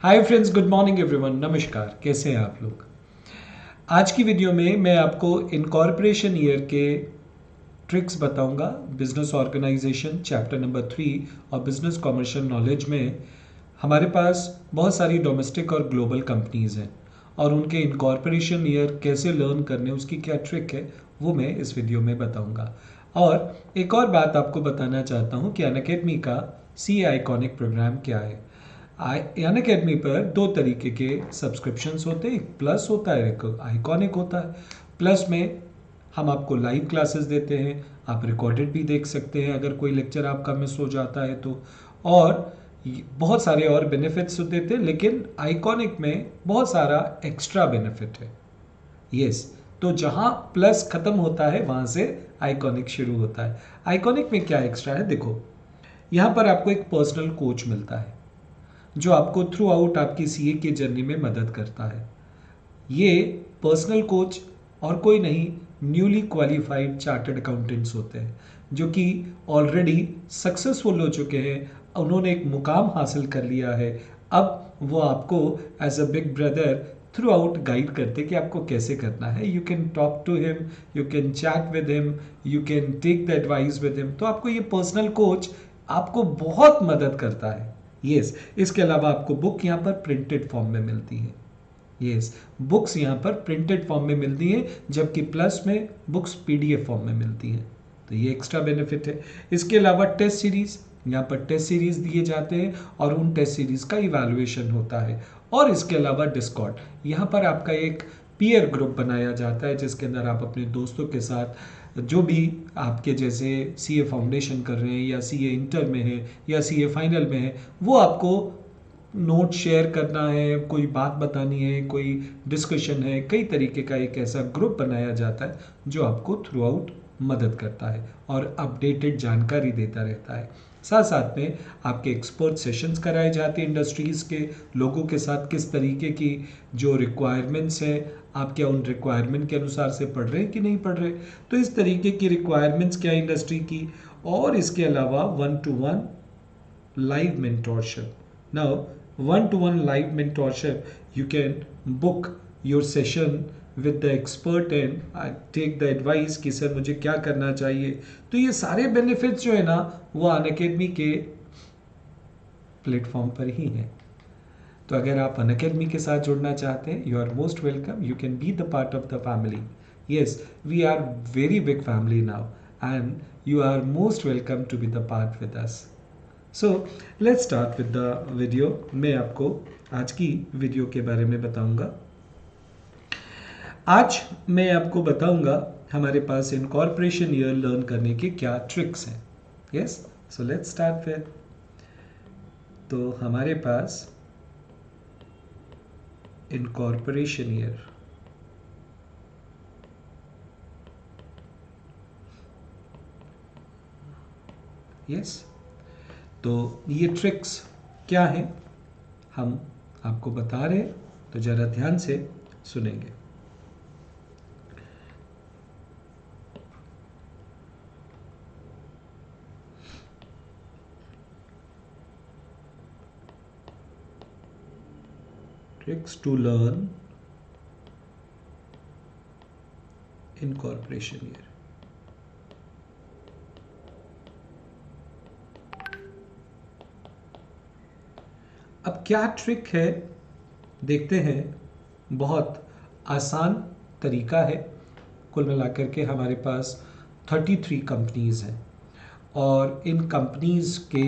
Hi friends, good morning everyone. नमस्कार, कैसे हैं आप लोग। आज की वीडियो में मैं आपको इनकॉर्पोरेशन ईयर के ट्रिक्स बताऊंगा। बिजनेस ऑर्गेनाइजेशन चैप्टर नंबर 3 और बिजनेस कॉमर्शियल नॉलेज में हमारे पास बहुत सारी डोमेस्टिक और ग्लोबल कंपनीज हैं और उनके इनकॉर्पोरेशन ईयर कैसे लर्न करने, उसकी क्या ट्रिक है, वो मैं इस वीडियो में बताऊंगा। और एक और बात आपको बताना चाहता हूँ कि अनअकैडमी का सी आइकॉनिक प्रोग्राम क्या है। अनअकैडमी पर दो तरीके के सब्सक्रिप्शंस होते हैं, एक प्लस होता है, एक आइकॉनिक होता है। प्लस में हम आपको लाइव क्लासेस देते हैं, आप रिकॉर्डेड भी देख सकते हैं अगर कोई लेक्चर आपका मिस हो जाता है तो, और बहुत सारे और बेनिफिट्स देते हैं। लेकिन आइकॉनिक में बहुत सारा एक्स्ट्रा बेनिफिट है। यस, तो जहाँ प्लस खत्म होता है वहाँ से आइकॉनिक शुरू होता है। आइकॉनिक में क्या एक्स्ट्रा है, देखो यहाँ पर आपको एक पर्सनल कोच मिलता है जो आपको थ्रू आउट आपकी सीए की जर्नी में मदद करता है। ये पर्सनल कोच और कोई नहीं, न्यूली क्वालिफाइड चार्टर्ड अकाउंटेंट्स होते हैं जो कि ऑलरेडी सक्सेसफुल हो चुके हैं, उन्होंने एक मुकाम हासिल कर लिया है। अब वो आपको as a big brother throughout guide करते कि आपको कैसे करना है। You can talk to him, you can chat with him, you can take the advice with him. तो आपको ये पर्सनल कोच आपको बहुत मदद करता है। यस, इसके अलावा आपको बुक यहाँ पर प्रिंटेड फॉर्म में मिलती है। यस, बुक्स यहाँ पर प्रिंटेड फॉर्म में मिलती हैं, जबकि प्लस में बुक्स पीडीएफ फॉर्म में मिलती हैं। तो ये एक्स्ट्रा बेनिफिट है। इसके अलावा टेस्ट सीरीज, यहाँ पर टेस्ट सीरीज दिए जाते हैं और उन टेस्ट सीरीज का इवैल्यूएशन होता है। और इसके अलावा डिस्कॉर्ड, यहाँ पर आपका एक पीयर ग्रुप बनाया जाता है जिसके अंदर आप अपने दोस्तों के साथ, जो भी आपके जैसे सीए फाउंडेशन कर रहे हैं या सीए इंटर में है या सीए फाइनल में है, वो आपको नोट शेयर करना है, कोई बात बतानी है, कोई डिस्कशन है, कई तरीके का एक ऐसा ग्रुप बनाया जाता है जो आपको थ्रू आउट मदद करता है और अपडेटेड जानकारी देता रहता है। साथ साथ में आपके एक्सपर्ट सेशंस कराए जाते हैं इंडस्ट्रीज़ के लोगों के साथ, किस तरीके की जो रिक्वायरमेंट्स हैं, आप क्या उन रिक्वायरमेंट के अनुसार से पढ़ रहे हैं कि नहीं पढ़ रहे। तो इस तरीके की रिक्वायरमेंट्स क्या इंडस्ट्री की। और इसके अलावा 1-to-1 live mentorship. Now, one-to-one live mentorship, you can book your session with the expert and take the advice कि सर मुझे क्या करना चाहिए। तो ये सारे बेनिफिट्स जो है ना, वो अनअकैडमी के प्लेटफॉर्म पर ही हैं। तो अगर आप अनअकैडमी के साथ जुड़ना चाहते हैं, you are most welcome, you can be the part of the family. Yes, we are very big family now and you are most welcome to be the part with us. So let's start with the video. मैं आपको आज की video के बारे में बताऊंगा। आज मैं आपको बताऊंगा हमारे पास इनकॉर्पोरेशन ईयर लर्न करने के क्या ट्रिक्स हैं। Yes, so let's start with, तो हमारे पास इनकॉर्पोरेशन ईयर, यस, तो ये ट्रिक्स क्या हैं हम आपको बता रहे हैं, तो ज़रा ध्यान से सुनेंगे। Tricks to learn incorporation year. अब क्या ट्रिक है देखते हैं। बहुत आसान तरीका है। कुल मिलाकर के हमारे पास 33 कंपनीज़ हैं और इन कंपनीज़ के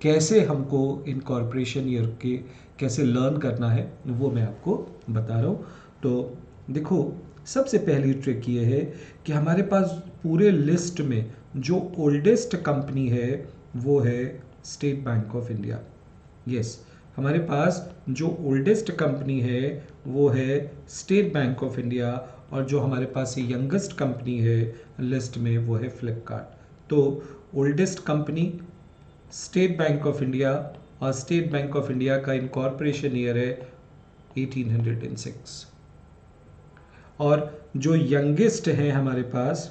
कैसे हमको इनकॉर्पोरेशन ईयर के कैसे लर्न करना है वो मैं आपको बता रहा हूँ। तो देखो, सबसे पहली ट्रिक ये है कि हमारे पास पूरे लिस्ट में जो ओल्डेस्ट कंपनी है वो है state bank of India. Yes, हमारे पास जो ओल्डेस्ट कंपनी है वो है स्टेट बैंक ऑफ इंडिया, और जो हमारे पास यंगेस्ट कंपनी है लिस्ट में वो है फ्लिपकार्ट। तो oldest company state bank of India, और स्टेट बैंक ऑफ इंडिया का इनकॉर्पोरेशन ईयर है 1806। और जो यंगेस्ट है हमारे पास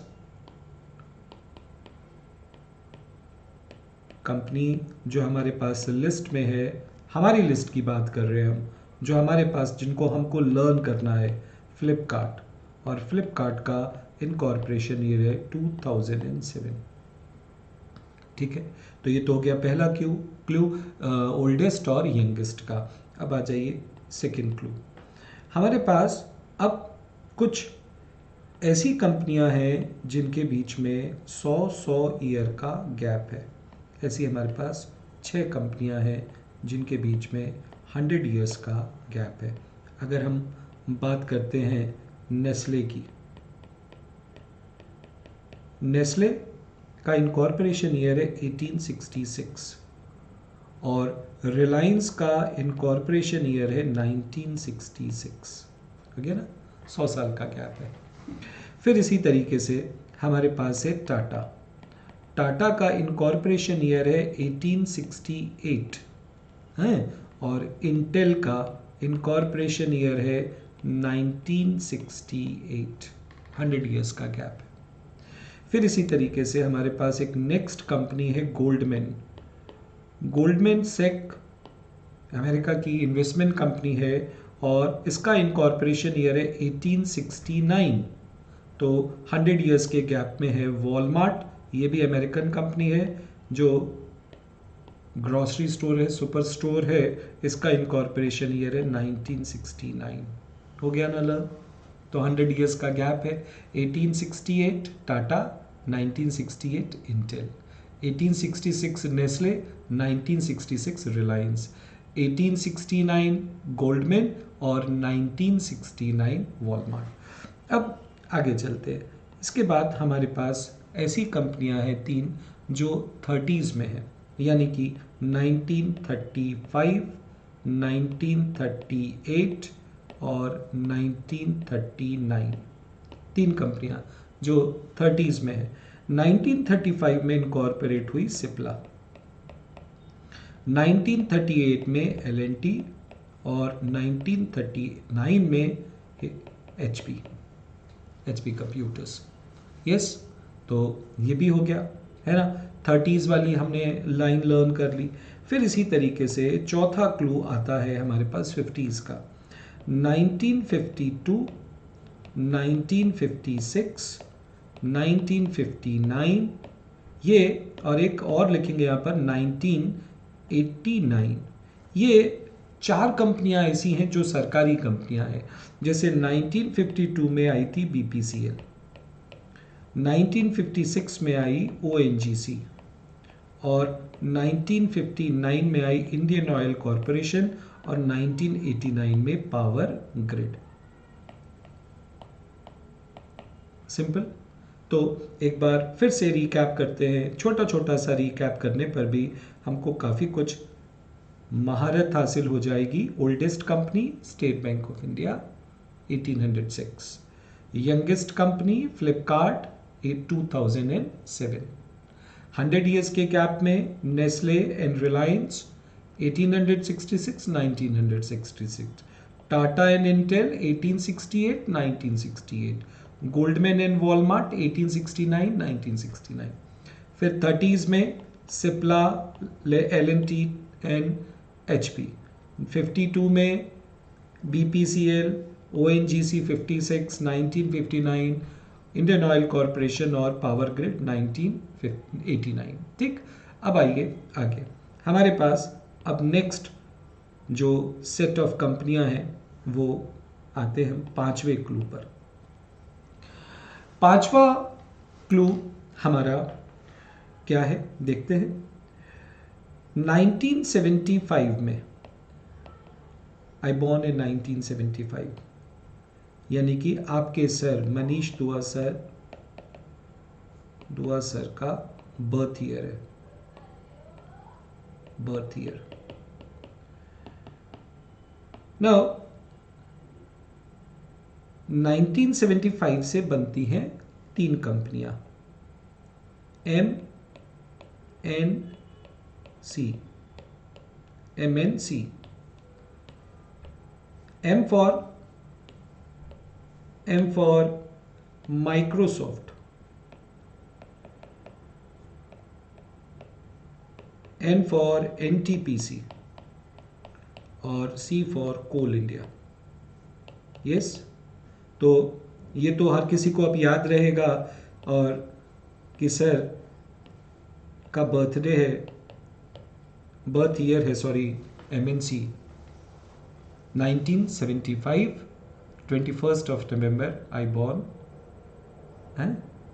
कंपनी, जो हमारे पास लिस्ट में है हमारी लिस्ट की बात कर रहे हैं हम, जो हमारे पास जिनको हमको लर्न करना है, फ्लिपकार्ट, और फ्लिपकार्ट का इनकॉर्पोरेशन ईयर है 2007। ठीक है, तो ये तो हो गया पहला क्लू ओल्डेस्ट और यंगेस्ट का। अब आ जाइए सेकंड क्लू। हमारे पास अब कुछ ऐसी कंपनियां हैं जिनके बीच में 100 ईयर का गैप है। ऐसी हमारे पास 6 कंपनियां हैं जिनके बीच में 100 ईयर्स का गैप है। अगर हम बात करते हैं नेस्ले की, नेस्ले का इनकॉर्पोरेशन ईयर है 1866 और रिलायंस का इनकॉर्पोरेशन ईयर है 1966। हो गया ना, 100 साल का गैप है। फिर इसी तरीके से हमारे पास है टाटा। टाटा का इनकॉर्पोरेशन ईयर है 1868 है, और इंटेल का इनकॉर्पोरेशन ईयर है 1968। 100 ईयर्स का गैप है। फिर इसी तरीके से हमारे पास एक नेक्स्ट कंपनी है गोल्डमैन। गोल्डमैन सेक अमेरिका की इन्वेस्टमेंट कंपनी है और इसका इनकॉर्पोरेशन ईयर है 1869। तो 100 ईयर्स के गैप में है वॉलमार्ट। ये भी अमेरिकन कंपनी है जो ग्रॉसरी स्टोर है, सुपर स्टोर है। इसका इनकॉर्पोरेशन ईयर है 1969। हो गया ना लर्न? तो 100 ईयर्स का गैप है। 1868 Tata, 1968 Intel, 1866 Nestle, 1966 Reliance, 1869 Goldman और 1969 वॉलमार्ट। अब आगे चलते हैं। इसके बाद हमारे पास ऐसी कंपनियां हैं 3 जो 30s में हैं, यानी कि 1935, 1938 और 1939। 3 कंपनियां जो 30s में है। 1935 में इनकॉर्पोरेट हुई सिप्ला, 1938 में एल&टी और 1939 में एचपी कंप्यूटर्स। यस, तो ये भी हो गया है ना। 30s वाली हमने लाइन लर्न कर ली। फिर इसी तरीके से चौथा क्लू आता है हमारे पास 50s का। 1952, 1956, 1959, ये और एक और लिखेंगे यहाँ पर 1989। ये 4 कंपनियां ऐसी हैं जो सरकारी कंपनियां हैं। जैसे 1952 में आई थी बीपीसीएल, 1956 में आई ओएनजीसी और 1959 में आई इंडियन ऑयल कॉरपोरेशन और 1989 में पावर ग्रिड। सिंपल। तो एक बार फिर से रिकैप करते हैं। छोटा छोटा सा रिकैप करने पर भी हमको काफ़ी कुछ महारत हासिल हो जाएगी। Oldest company state bank of India 1806, youngest company Flipkart 2007, 100 years के गैप में Nestle and Reliance 1866, 1966, Tata and Intel 1868, 1968, Goldman and Walmart 1869, 1969। फिर 30s में सिप्ला, एल&टी एंड एचपी, 52 में BPCL, ONGC 56, 1959 Indian oil corporation और पावर ग्रिड 1989। ठीक, अब आइए आगे। हमारे पास अब नेक्स्ट जो सेट ऑफ कंपनियां हैं वो आते हैं 5वें क्लू पर। 5वां क्लू हमारा क्या है देखते हैं। 1975 में, आई बॉर्न इन 1975, यानी कि आपके सर मनीष दुआ सर का बर्थ ईयर है। Birth year. नाउ 1975 से बनती हैं 3 कंपनियां, MNC। M for Microsoft, N for NTPC, और C for coal India. Yes, तो ये तो हर किसी को अब याद रहेगा और कि सर का बर्थडे है, बर्थ ईयर है sorry, MNC 1975, 21st of November I born,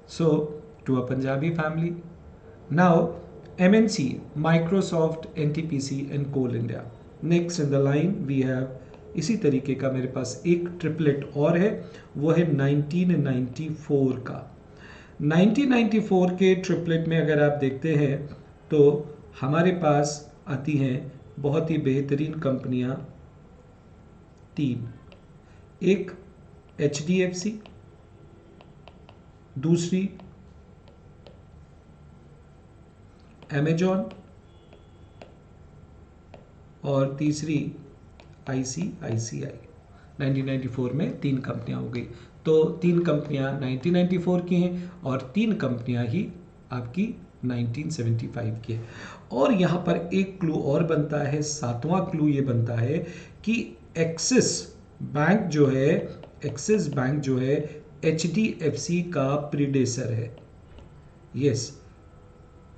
so to a Punjabi family. Now MNC, Microsoft, NTPC and Coal India. Next in the line we have, इसी तरीके का मेरे पास एक ट्रिपलेट और है, वो है 1994 का। 1994 के ट्रिपलेट में अगर आप देखते हैं तो हमारे पास आती हैं बहुत ही बेहतरीन कंपनियां तीन, एक HDFC, दूसरी Amazon और तीसरी ICICI। 1994 में तीन कंपनियां हो गई, तो तीन कंपनियां 1994 की हैं और तीन कंपनियां ही आपकी 1975 की है। और यहाँ पर एक क्लू और बनता है, सातवां क्लू ये बनता है कि एक्सिस बैंक जो है HDFC का प्रीडेसर है। यस,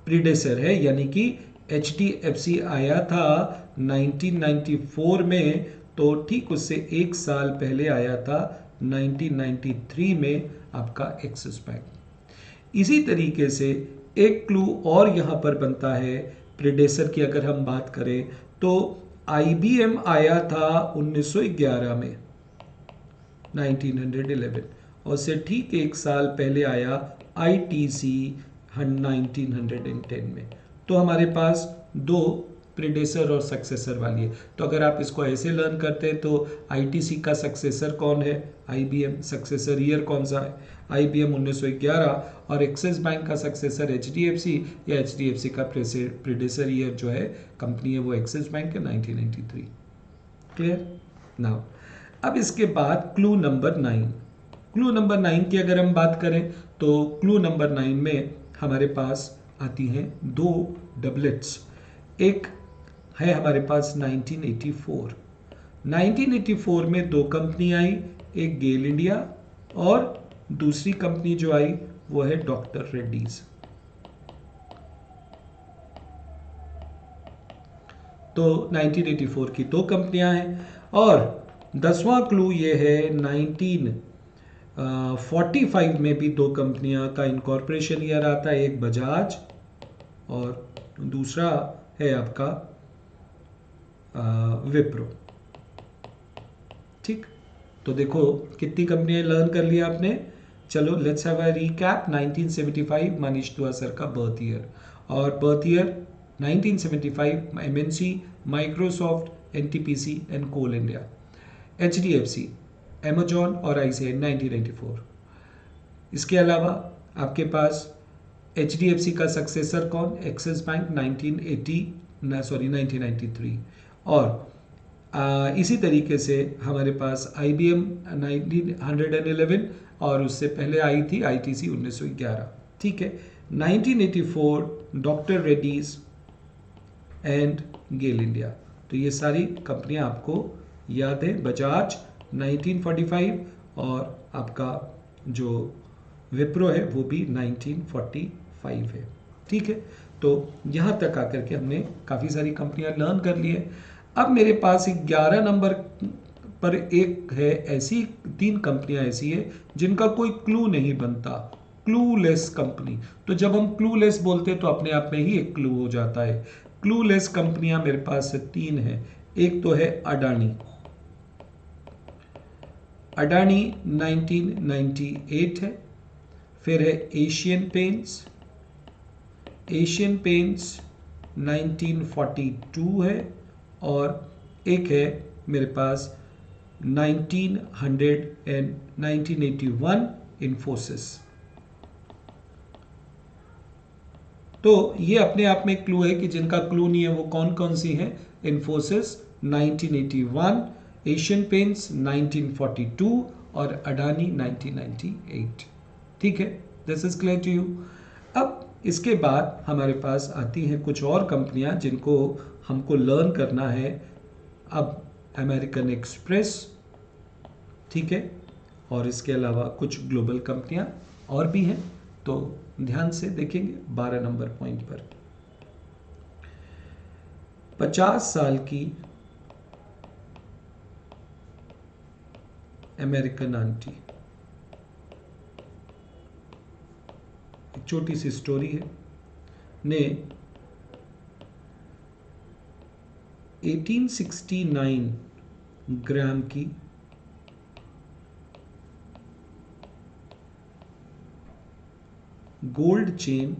प्रीडेसर है, यानी कि HDFC आया था 1994 में, तो ठीक उससे एक साल पहले आया था 1993 में आपका एक्सिस बैंक। इसी तरीके से एक क्लू और यहाँ पर बनता है प्रीडेसर की अगर हम बात करें तो IBM आया था 1911 में 1911, और से ठीक एक साल पहले आया ITC 1910 में। तो हमारे पास दो प्रीडेसर और सक्सेसर वाली है। तो अगर आप इसको ऐसे लर्न करते हैं तो ITC का सक्सेसर कौन है? IBM। सक्सेसर ईयर कौन सा है? IBM 1911। और एक्सिस बैंक का सक्सेसर HDFC या HDFC का प्रीडेसर ईयर जो है कंपनी है वो एक्सिस बैंक है 1993। क्लियर? नाउ अब इसके बाद क्लू नंबर 9। क्लू नंबर 9 की अगर हम बात करें तो क्लू नंबर 9 में हमारे पास आती हैं दो डबलेट्स। एक है हमारे पास 1984। 1984 में दो कंपनी आई, एक गेल इंडिया और दूसरी कंपनी जो आई वो है डॉक्टर रेड्डीज। तो 1984 की दो कंपनियां हैं। और 10वां क्लू ये है 1945 में भी दो कंपनियां का इनकॉर्पोरेशन ईयर आता है, एक बजाज और दूसरा है आपका विप्रो। ठीक, तो देखो कितनी कंपनियां लर्न कर लिया आपने। चलो let's have a recap. 1975 Manish Dua sir का बर्थ ईयर, और birth year 1975 MNC, Microsoft, NTPC and coal India. HDFC, Amazon और ICICI 1994। इसके अलावा आपके पास HDFC का सक्सेसर कौन? Axis Bank 1993। और इसी तरीके से हमारे पास IBM 1911 और उससे पहले आई थी ITC 1911। ठीक है, 1984 doctor Reddy's and GAIL India. तो ये सारी कंपनियां आपको याद है। बजाज 1945 और आपका जो विप्रो है वो भी 1945 है। ठीक है, तो यहाँ तक आकर के हमने काफ़ी सारी कंपनियां लर्न कर ली है। अब मेरे पास 11 नंबर पर एक है ऐसी, तीन कंपनियां ऐसी है जिनका कोई क्लू नहीं बनता, क्लूलेस कंपनी। तो जब हम क्लूलेस बोलते हैं तो अपने आप में ही एक क्लू हो जाता है। क्लूलेस कंपनियां मेरे पास तीन है। एक तो है अडानी। अडानी 1998 है। फिर है एशियन पेंट्स। एशियन पेंट्स 1942 है। और एक है मेरे पास 1981 इन्फोसिस। तो ये अपने आप में क्लू है कि जिनका क्लू नहीं है वो कौन कौन सी है। इन्फोसिस 1981, एशियन पेंट्स 1942 और अडानी 1998। ठीक है, this is clear to you. अब इसके बाद हमारे पास आती हैं कुछ और कंपनियां जिनको हमको लर्न करना है। अब अमेरिकन एक्सप्रेस, ठीक है, और इसके अलावा कुछ ग्लोबल कंपनियां और भी हैं, तो ध्यान से देखेंगे 12 नंबर पॉइंट पर। 50 साल की अमेरिकन आंटी, एक छोटी सी स्टोरी है, ने 1869 ग्राम की गोल्ड चेन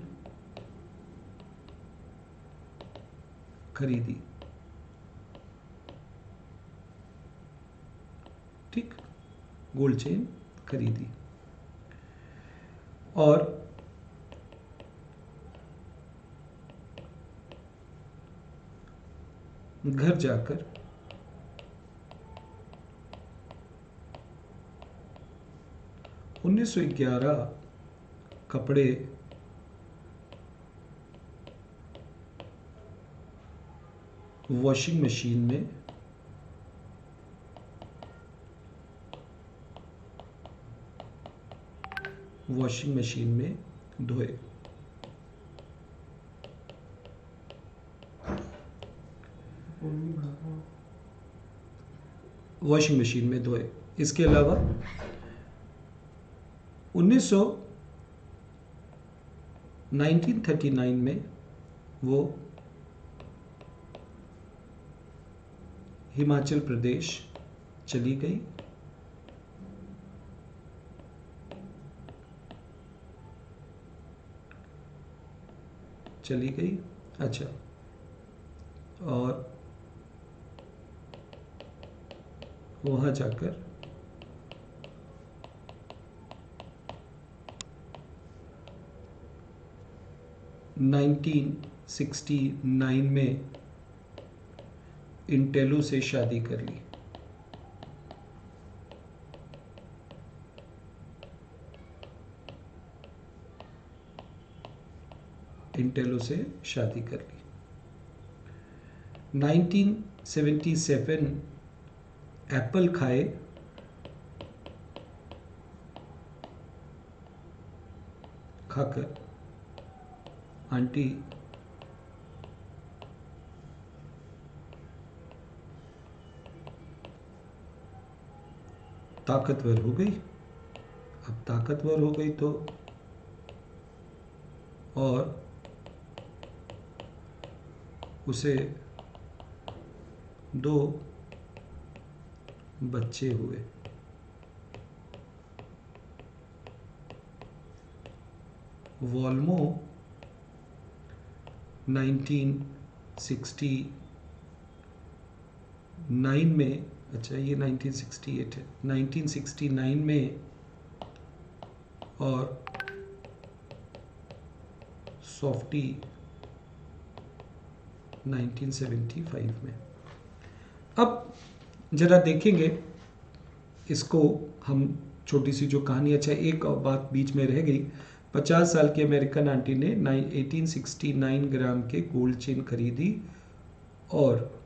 खरीदी। ठीक, गोल्ड चेन खरीदी और घर जाकर 1911 कपड़े वॉशिंग मशीन में धोए। वॉशिंग मशीन में धोए। इसके अलावा 1939 में वो हिमाचल प्रदेश चली गई। अच्छा, और वहाँ जाकर 1969 में इंटेलो से शादी कर ली। इंटेलो से शादी कर ली। 1977 एप्पल खाए खाकर आंटी ताकतवर हो गई। अब ताकतवर हो गई तो और उसे 2 बच्चे हुए। वॉल्मो 1969 में, अच्छा ये 1968 है, 1969 में और सॉफ्टी 1975 में। अब जरा देखेंगे इसको हम, छोटी सी जो कहानी। अच्छा, एक और बात बीच में रह गई। 50 साल की अमेरिकन आंटी ने 1869 ग्राम के गोल्ड चेन खरीदी और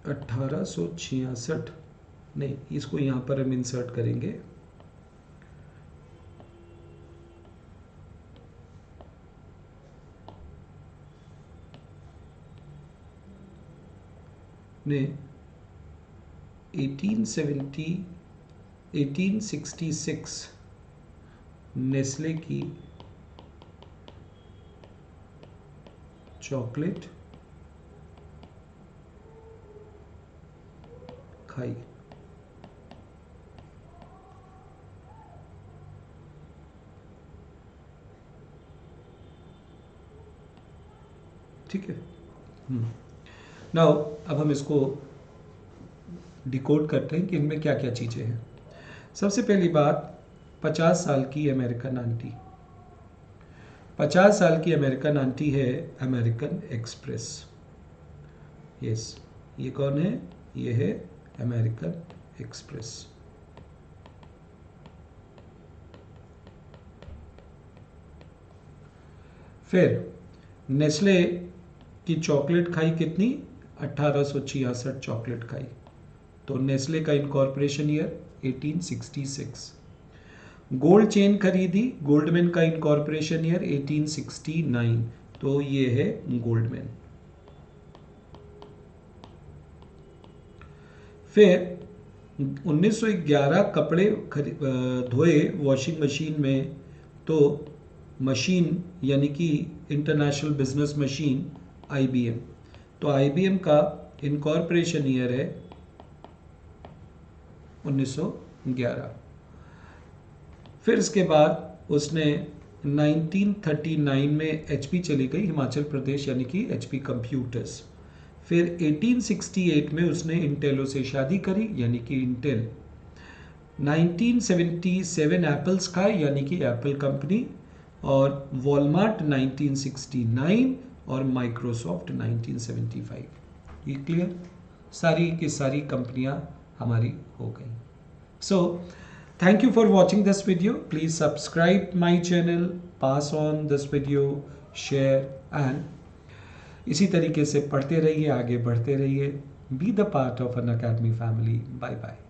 1866, नहीं इसको यहाँ पर हम इंसर्ट करेंगे, ने 1866 नेस्ले की चॉकलेट खाई। ठीक है। नाउ अब हम इसको डिकोड करते हैं कि इनमें क्या क्या चीज़ें हैं। सबसे पहली बात, 50 साल की अमेरिकन आंटी। 50 साल की अमेरिकन आंटी है अमेरिकन एक्सप्रेस। यस, ये कौन है? ये है अमेरिकन एक्सप्रेस। फिर नेस्ले की चॉकलेट खाई कितनी, 1866 चॉकलेट खाई, तो नेस्ले का इनकॉर्पोरेशन ईयर 1866। गोल्ड चेन खरीदी, गोल्डमैन का इनकॉर्पोरेशन ईयर 1869, तो ये है गोल्डमैन। फिर 1911 कपड़े धोए वॉशिंग मशीन में, तो मशीन यानी कि इंटरनेशनल बिजनेस मशीन IBM, तो IBM का इनकॉर्पोरेशन ईयर है 1911। फिर इसके बाद उसने 1939 में HP चली गई, हिमाचल प्रदेश, यानी कि HP कंप्यूटर्स। फिर 1868 में उसने इंटेलो से शादी करी, यानी कि इंटेल। 1977 एप्पल्स खाए, यानी कि एप्पल कंपनी, और वॉलमार्ट 1969 और माइक्रोसॉफ्ट 1975। ये क्लियर, सारी की सारी कंपनियां हमारी हो गई। सो thank you for watching this video. Please subscribe my channel, pass on this video, share, and इसी तरीके से पढ़ते रहिए, आगे बढ़ते रहिए। Be the part of an academy family. Bye bye.